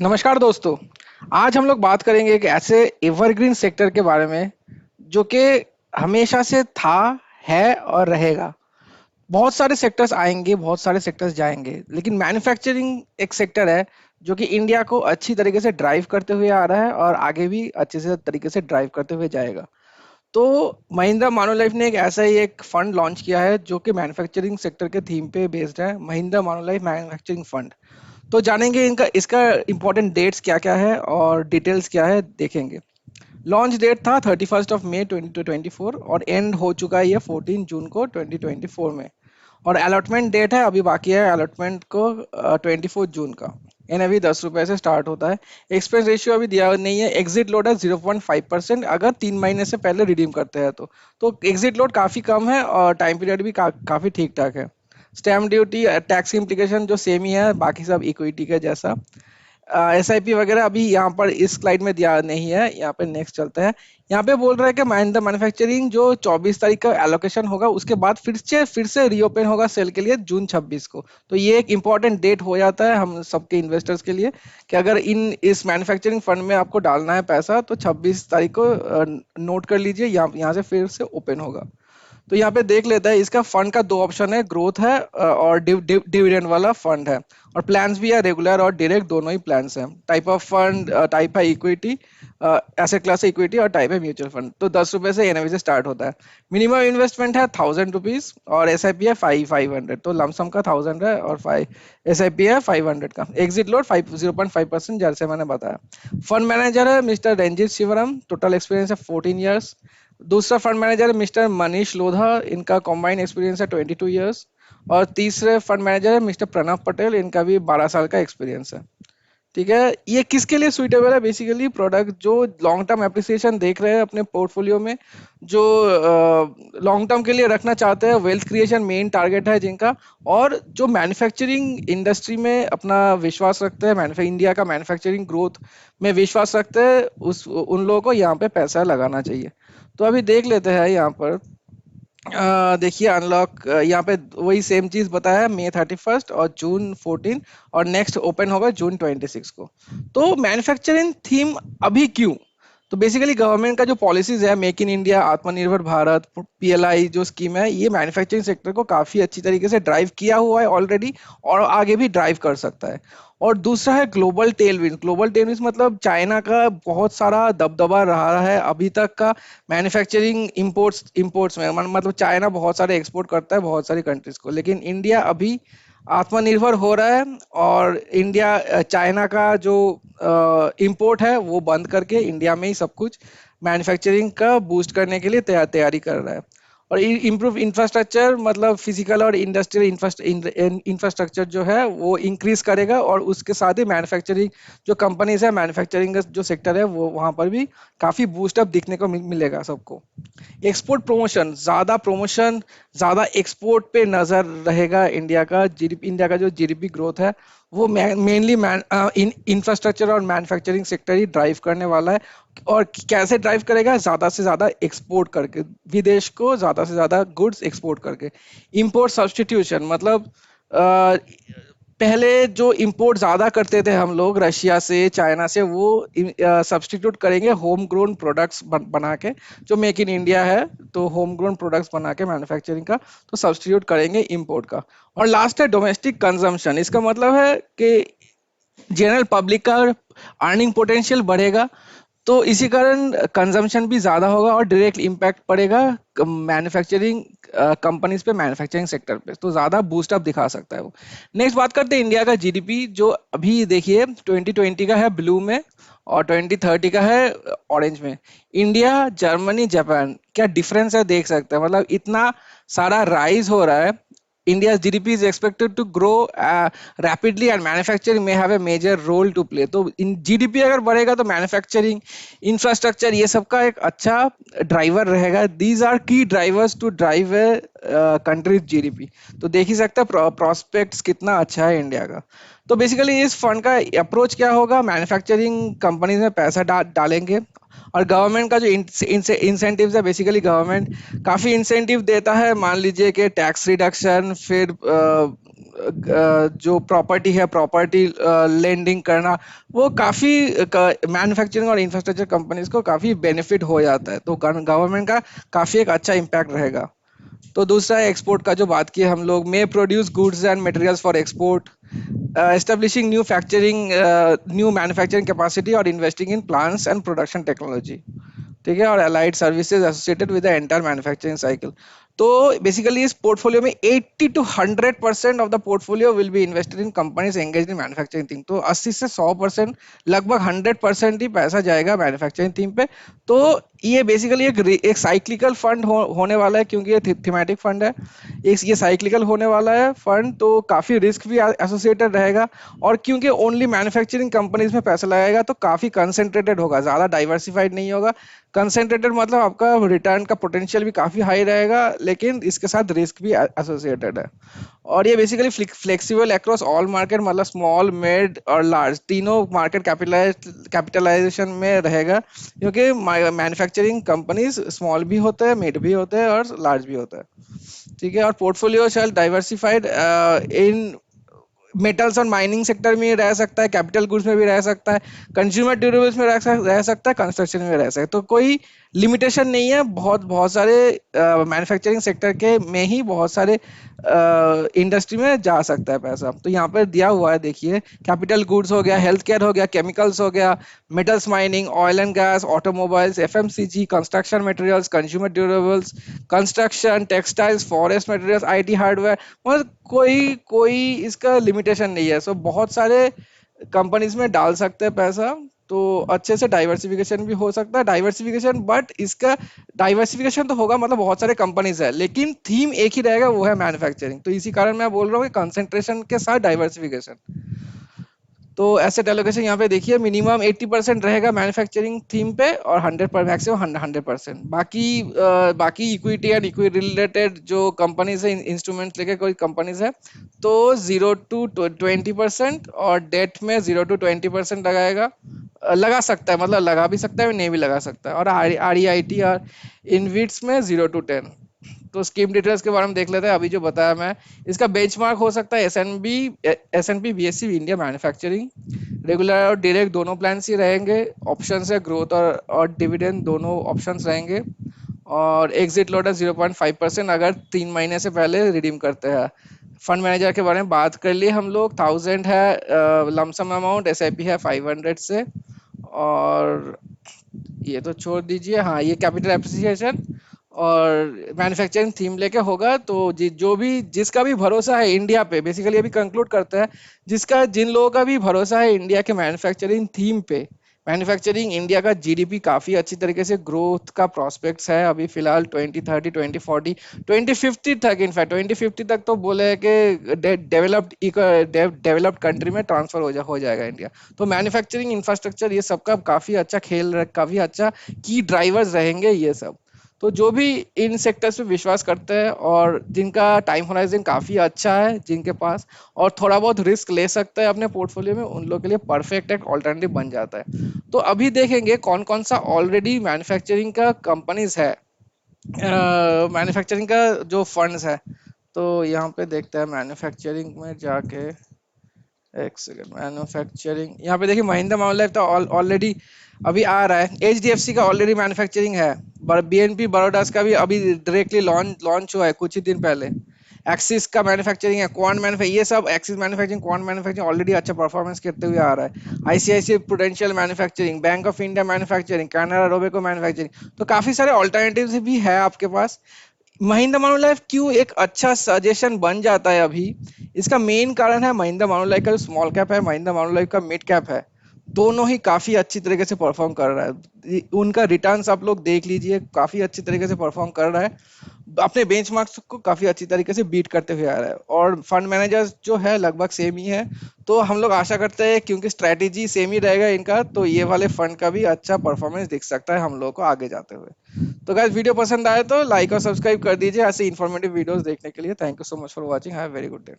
नमस्कार दोस्तों। आज हम लोग बात करेंगे एक ऐसे एवरग्रीन सेक्टर के बारे में जो कि हमेशा से था, है और रहेगा। बहुत सारे सेक्टर्स आएंगे, बहुत सारे सेक्टर्स जाएंगे, लेकिन मैन्युफैक्चरिंग एक सेक्टर है जो कि इंडिया को अच्छी तरीके से ड्राइव करते हुए आ रहा है और आगे भी अच्छे से तरीके से ड्राइव करते हुए जाएगा। तो महिंद्रा मानुलाइफ ने एक ऐसा ही एक फंड लॉन्च किया है जो कि मैन्युफैक्चरिंग सेक्टर के थीम पे बेस्ड है, महिंद्रा मानुलाइफ मैन्युफैक्चरिंग फंड। तो जानेंगे इनका इसका इंपॉर्टेंट डेट्स क्या क्या है और डिटेल्स क्या है, देखेंगे। लॉन्च डेट था 31 मई 2024 और एंड हो चुका है ये 14 जून को 2024 में। और अलॉटमेंट डेट है, अभी बाकी है अलॉटमेंट को 24 जून का। एन अभी 10 रुपए से स्टार्ट होता है। एक्सपेंस रेशियो अभी दिया नहीं है। एग्जिट लोड है 0.5% अगर 3 महीने से पहले रिडीम करते हैं तो एग्जिट लोड काफ़ी कम है और टाइम पीरियड भी काफ़ी ठीक ठाक है। स्टैम्प ड्यूटी टैक्स इम्प्लीकेशन जो सेम ही है, बाकी सब इक्विटी के जैसा। एस आई पी वगैरह अभी यहाँ पर इस स्लाइड में दिया नहीं है, यहाँ पे नेक्स्ट चलते हैं। यहाँ पे बोल रहा है कि महिंद्रा मैन्युफैक्चरिंग जो 24 तारीख का एलोकेशन होगा उसके बाद फिर से रीओपन होगा सेल के लिए जून 26 को। तो ये एक इंपॉर्टेंट डेट हो जाता है हम सबके इन्वेस्टर्स के लिए कि अगर इस मैन्युफैक्चरिंग फंड में आपको डालना है पैसा तो 26 तारीख को नोट कर लीजिए, यहाँ से फिर से ओपन होगा। तो यहाँ पे देख लेते हैं, इसका फंड का दो ऑप्शन है, ग्रोथ है और डिविडेंड वाला फंड है। और प्लान्स भी है, रेगुलर और डायरेक्ट दोनों ही प्लान्स हैं। टाइप ऑफ फंड, टाइप है इक्विटी, एसेट क्लास है इक्विटी और टाइप है म्यूचुअल फंड। तो 10 रुपए से एनएवी से स्टार्ट होता है। मिनिमम इन्वेस्टमेंट है 1000 रुपीज और एस आई पी है 500। तो लमसम का 1000 है और 5 SIP है 500 का। एग्जिट लोड 0.5% जैसे मैंने बताया। फंड मैनेजर है mister Ranjit Shivram, total experience है 14 ईयर्स। दूसरा fund manager mister Manish Lodha, इनका कॉम्बाइंड एक्सपीरियंस है 22 ईयर्स। और तीसरे फंड मैनेजर है मिस्टर प्रणव पटेल, इनका भी 12 साल का एक्सपीरियंस है। ठीक है, ये किसके लिए सुइटेबल है? बेसिकली प्रोडक्ट जो लॉन्ग टर्म एप्रिसिएशन देख रहे हैं अपने पोर्टफोलियो में, जो लॉन्ग टर्म के लिए रखना चाहते हैं, वेल्थ क्रिएशन मेन टारगेट है जिनका, और जो मैन्युफैक्चरिंग इंडस्ट्री में अपना विश्वास रखते हैं, इंडिया का मैन्युफैक्चरिंग ग्रोथ में विश्वास रखते हैं, उस उन लोगों को यहाँ पे पैसा लगाना चाहिए। तो अभी देख लेते हैं यहाँ पर। देखिए अनलॉक यहाँ पे वही सेम चीज बताया है, May 31 और June 14, और नेक्स्ट ओपन होगा June 26 को। तो मैन्युफैक्चरिंग थीम अभी क्यों? तो बेसिकली गवर्नमेंट का जो पॉलिसीज है, मेक इन इंडिया, आत्मनिर्भर भारत, PLI जो स्कीम है, ये मैन्युफैक्चरिंग सेक्टर को काफी अच्छी तरीके से ड्राइव किया हुआ है ऑलरेडी और आगे भी ड्राइव कर सकता है। और दूसरा है ग्लोबल टेलविंड। ग्लोबल टेलविंड मतलब चाइना का बहुत सारा दबदबा रहा है अभी तक का मैन्युफैक्चरिंग इंपोर्ट्स इंपोर्ट्स में। मतलब चाइना बहुत सारे एक्सपोर्ट करता है बहुत सारी कंट्रीज को, लेकिन इंडिया अभी आत्मनिर्भर हो रहा है और इंडिया चाइना का जो इंपोर्ट है वो बंद करके इंडिया में ही सब कुछ मैन्युफैक्चरिंग का बूस्ट करने के लिए तैयारी कर रहा है। और इम्प्रूव इंफ्रास्ट्रक्चर मतलब फिजिकल और इंडस्ट्रियल इंफ्रास्ट्रक्चर जो है वो इंक्रीज करेगा, और उसके साथ ही मैन्युफैक्चरिंग जो कंपनीज है, मैन्युफैक्चरिंग का जो सेक्टर है, वो वहां पर भी काफी बूस्ट अप दिखने को मिलेगा सबको। एक्सपोर्ट प्रमोशन, ज्यादा एक्सपोर्ट पे नजर रहेगा इंडिया का। जीडीपी, इंडिया का जो जीडीपी ग्रोथ है वो मेनली इंफ्रास्ट्रक्चर और मैन्युफैक्चरिंग सेक्टर ही ड्राइव करने वाला है। और कैसे ड्राइव करेगा? ज्यादा से ज्यादा एक्सपोर्ट करके, विदेश को ज्यादा से ज्यादा गुड्स एक्सपोर्ट करके। इंपोर्ट सब्सटीट्यूशन मतलब पहले जो इंपोर्ट ज्यादा करते थे हम लोग रशिया से, चाइना से, वो सब्सटीट्यूट करेंगे होम ग्रोन प्रोडक्ट्स बना के। जो मेक इन इंडिया है, तो होम ग्रोन प्रोडक्ट्स बना के मैन्युफैक्चरिंग का, तो सब्सटीट्यूट करेंगे इंपोर्ट का। और लास्ट है डोमेस्टिक कंजम्पशन। इसका मतलब है कि जनरल पब्लिक का अर्निंग पोटेंशियल बढ़ेगा, तो इसी कारण कंजम्पशन भी ज्यादा होगा और डायरेक्ट इम्पैक्ट पड़ेगा मैन्युफैक्चरिंग कंपनीज पे, मैन्युफैक्चरिंग सेक्टर पे, तो ज्यादा बूस्ट अप दिखा सकता है वो। नेक्स्ट बात करते हैं इंडिया का जीडीपी, जो अभी देखिए 2020 का है ब्लू में और 2030 का है ऑरेंज में। इंडिया, जर्मनी, जापान, क्या डिफरेंस है देख सकते हैं। मतलब इतना सारा राइज हो रहा है। India's GDP is expected to grow rapidly and manufacturing may have a major role to play। तो इन GDP अगर बढ़ेगा तो मैन्युफैक्चरिंग, इंफ्रास्ट्रक्चर, ये सब का एक अच्छा ड्राइवर रहेगा। These are key drivers to drive a country's GDP. तो देख ही सकते हैं प्रोस्पेक्ट्स कितना अच्छा है इंडिया का। तो बेसिकली इस फंड का अप्रोच क्या होगा? मैन्युफैक्चरिंग कंपनीज में पैसा डालेंगे, और गवर्नमेंट का जो इंसेंटिव्स है, बेसिकली गवर्नमेंट काफी इंसेंटिव देता है। मान लीजिए कि टैक्स रिडक्शन, फिर जो प्रॉपर्टी है, प्रॉपर्टी लेंडिंग करना, वो काफी मैन्युफैक्चरिंग और इंफ्रास्ट्रक्चर कंपनीज को काफी बेनिफिट हो जाता है, तो गवर्नमेंट का काफी एक अच्छा इम्पैक्ट रहेगा। तो दूसरा है एक्सपोर्ट का, जो बात की हम लोग, may produce goods and materials for export, establishing new manufacturing capacity और investing in plants and production technology. ठीक है, और allied services associated with the entire manufacturing cycle. तो बेसिकली इस पोर्टफोलियो में 80 to 100% of the portfolio will be invested in companies engage in manufacturing theme. तो 80 से 100%, लगभग 100% ही पैसा जाएगा मैन्युफैक्चरिंग थीम पे। तो ये बेसिकली एक साइक्लिकल फंड होने वाला है, क्योंकि ये थीमेटिक फंड है। एक ये साइक्लिकल होने वाला है फंड, तो काफी रिस्क भी एसोसिएटेड रहेगा। और क्योंकि ओनली मैन्युफैक्चरिंग कंपनीज में पैसा लगाएगा, तो काफी कंसेंट्रेटेड होगा, ज्यादा डाइवर्सिफाइड नहीं होगा। कंसेंट्रेटेड मतलब आपका रिटर्न का पोटेंशियल भी काफी हाई रहेगा, लेकिन इसके साथ रिस्क भी एसोसिएटेड है। और ये basically flexible across all market, मतलब स्मॉल, मिड और लार्ज तीनों मार्केट कैपिटलाइजेशन में रहेगा, क्योंकि मैन्युफैक्चरिंग कंपनीज स्मॉल भी होते हैं, मिड भी होते हैं और लार्ज भी होते हैं। ठीक है, और पोर्टफोलियो शैल डाइवर्सिफाइड इन मेटल्स और माइनिंग सेक्टर में रह सकता है, कैपिटल गुड्स में भी रह सकता है, कंज्यूमर ड्यूरेबल्स में रह सकता है, कंस्ट्रक्शन में रह सकता है। तो कोई लिमिटेशन नहीं है, बहुत बहुत सारे मैन्युफैक्चरिंग सेक्टर के में ही बहुत सारे इंडस्ट्री में जा सकता है पैसा। तो यहाँ पर दिया हुआ है, देखिए, कैपिटल गुड्स हो गया, हेल्थ केयर हो गया, केमिकल्स हो गया, metals mining, oil and gas, automobiles, FMCG, construction materials, consumer durables, construction, textiles, forest materials, IT hardware, मतलब कोई कोई इसका लिमिटेशन नहीं है। सो बहुत सारे कंपनीज में डाल सकते हैं पैसा। तो अच्छे से डाइवर्सिफिकेशन भी हो सकता है, डाइवर्सिफिकेशन, बट इसका डाइवर्सिफिकेशन तो होगा, मतलब बहुत सारे कंपनीज है, लेकिन थीम एक ही रहेगा, वो है मैन्युफैक्चरिंग। तो इसी कारण मैं बोल रहा हूँ कि कंसेंट्रेशन के साथ डाइवर्सिफिकेशन। तो एसेट एलोकेशन यहाँ पे देखिए, मिनिमम 80% रहेगा मैन्युफैक्चरिंग थीम पे, और 100 पर मैक्सिमम 100%। बाकी इक्विटी एंड इक्विटी रिलेटेड जो कंपनीज है, इंस्ट्रूमेंट्स लेके कोई कंपनीज है, तो 0 to 20%, और डेट में 0 to 20% लगाएगा। लगा सकता है, मतलब लगा भी सकता है, नहीं भी लगा सकता है। और आर ई आई टी और इनविट्स में 0 to 10। तो स्कीम डिटेल्स के बारे में देख लेते हैं, अभी जो बताया मैं। इसका बेंचमार्क हो सकता है S N P B S C India manufacturing. Regular और डायरेक्ट दोनों प्लान्स ही रहेंगे। ऑप्शंस है ग्रोथ और डिविडेंड, दोनों ऑप्शंस रहेंगे। और एग्जिट लॉट है 0.5%, अगर 3 महीने से पहले रिडीम करते हैं। फंड मैनेजर के बारे में बात कर लिए हम लोग, 1000 है lump sum amount, S I P है 500 से। और ये तो छोड़ दीजिए, हाँ, ये कैपिटल एप्रिसिएशन और मैन्युफैक्चरिंग थीम लेके होगा। तो जो भी जिसका भी भरोसा है इंडिया पे, बेसिकली अभी कंक्लूड करते हैं, जिन लोगों का भी भरोसा है इंडिया के मैन्युफैक्चरिंग थीम पे, मैन्युफैक्चरिंग इंडिया का जीडीपी काफी अच्छी तरीके से ग्रोथ का प्रोस्पेक्ट्स है अभी फिलहाल, 2030, 2040, 2050 तक। इनफैक्ट 2050 तक तो बोले हैं कि डेवलप्ड कंट्री में ट्रांसफर हो जाएगा इंडिया। तो मैन्युफैक्चरिंग इंफ्रास्ट्रक्चर ये सबका काफी अच्छा काफी अच्छा की ड्राइवर्स रहेंगे ये सब। तो जो भी इन सेक्टर्स पे विश्वास करते हैं और जिनका टाइम होराइजन काफी अच्छा है, जिनके पास, और थोड़ा बहुत रिस्क ले सकते हैं अपने पोर्टफोलियो में, उन लोगों के लिए परफेक्ट एक ऑल्टरनेटिव बन जाता है। तो अभी देखेंगे कौन कौन सा ऑलरेडी मैन्युफैक्चरिंग का कंपनीज है, मैन्युफैक्चरिंग का जो फंड्स है। तो यहाँ पे देखते हैं मैन्युफैक्चरिंग में जाके, एक सेकंड, मैन्युफैक्चरिंग यहाँ पे देखिए, महिंद्रा मानुलिफ तो ऑलरेडी अभी आ रहा है, एच डी एफ सी का ऑलरेडी मैन्युफैक्चरिंग है, बीएनपी बड़ौदा का भी अभी डायरेक्टली लॉन्च हुआ है कुछ ही दिन पहले। एक्सिस का मैन्युफैक्चरिंग है, क्वांट मैन्युफैक्चरिंग, ये सब axis manufacturing, quant manufacturing already अच्छा परफॉर्मेंस करते हुए आ रहा है। ICICI prudential manufacturing, bank of India manufacturing, Canara Robeco manufacturing, तो काफी सारे ऑल्टरनेटिव्स भी है आपके पास। महिंद्रा मानुलाइफ क्यों एक अच्छा सजेशन बन जाता है अभी, इसका मेन कारण है महिंद्रा मानुलाइफ का जो स्मॉल कैप है, महिंद्रा मानुलाइफ का मिड कैप है, दोनों ही काफी अच्छी तरीके से परफॉर्म कर रहा है। उनका रिटर्न्स आप लोग देख लीजिए, काफी अच्छी तरीके से परफॉर्म कर रहा है, अपने बेंचमार्क्स को काफी अच्छी तरीके से बीट करते हुए आ रहा है। और फंड मैनेजर्स जो है लगभग सेम ही है। तो हम लोग आशा करते हैं, क्योंकि स्ट्रेटेजी सेम ही रहेगा इनका, तो ये वाले फंड का भी अच्छा परफॉर्मेंस दिख सकता है हम लोगों को आगे जाते हुए। तो गाइस, वीडियो पसंद आए तो लाइक और सब्सक्राइब कर दीजिए ऐसे इन्फॉर्मेटिव वीडियोस देखने के लिए। Thank you so much for watching, have a very good day.